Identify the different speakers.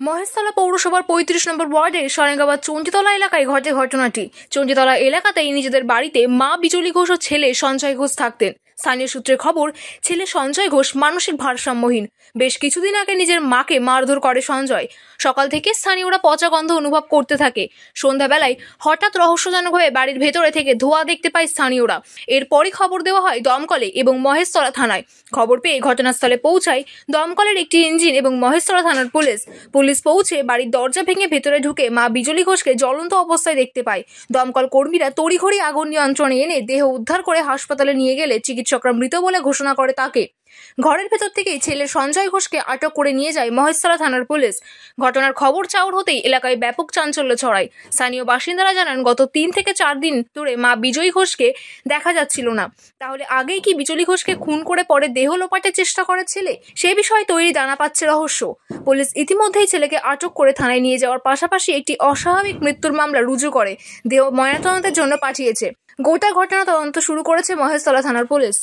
Speaker 1: মহেশতলা পৌরসভার ৩৫ নম্বর ওয়ার্ডের সারেঙ্গাবাদ চণ্ডীতলা এলাকায় ঘটে ঘটনাটি। চণ্ডীতলা এলাকাতেই নিজেদের বাড়িতে মা বিজলি ঘোষ ও ছেলে সঞ্জয় ঘোষ থাকতেন। স্থানীয় সূত্রের খবর, ছেলে সঞ্জয় ঘোষ মানসিক ভারসাম্যহীন। বেশ কিছুদিন আগে নিজের মাকে মারধর করে সঞ্জয়। সকাল থেকে স্থানীয়রা পচা গন্ধ অনুভব করতে থাকে। সন্ধ্যাবেলায় হঠাৎ রহস্যজনকভাবে বাড়ির ভেতরে থেকে ধোঁয়া দেখতে পায় স্থানীয়রা। এরপরই খবর দেওয়া হয় দমকলে এবং মহেশতলা থানায়। খবর পেয়ে ঘটনাস্থলে পৌঁছায় দমকলের একটি ইঞ্জিন এবং মহেশতলা থানার পুলিশ পৌঁছে বাড়ির দরজা ভেঙে ভেতরে ঢুকে মা বিজলি ঘোষকে জ্বলন্ত অবস্থায় দেখতে পায়। দমকল কর্মীরা তড়িঘড়ি আগুন নিয়ন্ত্রণে এনে দেহ উদ্ধার করে হাসপাতালে নিয়ে গেলে চিকিৎসকরা মৃত বলে ঘোষণা করে তাকে। ঘরের ভেতর থেকেই ছেলে সঞ্জয় ঘোষকে আটক করে নিয়ে যায় মহেশতলা থানার পুলিশ। ঘটনার খবর চাউর হতেই এলাকায় ব্যাপক চাঞ্চল্য ছড়ায়। স্থানীয় বাসিন্দারা জানান, গত ৩ থেকে ৪ দিন ধরে মা বিজয়ী ঘোষকে দেখা যাচ্ছিল না। তাহলে আগেই কি বিজলি ঘোষকে খুন করে পরে দেহ লোপাটের চেষ্টা করে ছেলে? সে বিষয়ে তৈরি দানা পাচ্ছে রহস্য। পুলিশ ইতিমধ্যেই ছেলেকে আটক করে থানায় নিয়ে যাওয়ার পাশাপাশি একটি অস্বাভাবিক মৃত্যুর মামলা রুজু করে দেহ ময়নাতদন্তের জন্য পাঠিয়েছে। গোটা ঘটনা তদন্ত শুরু করেছে মহেশতলা থানার পুলিশ।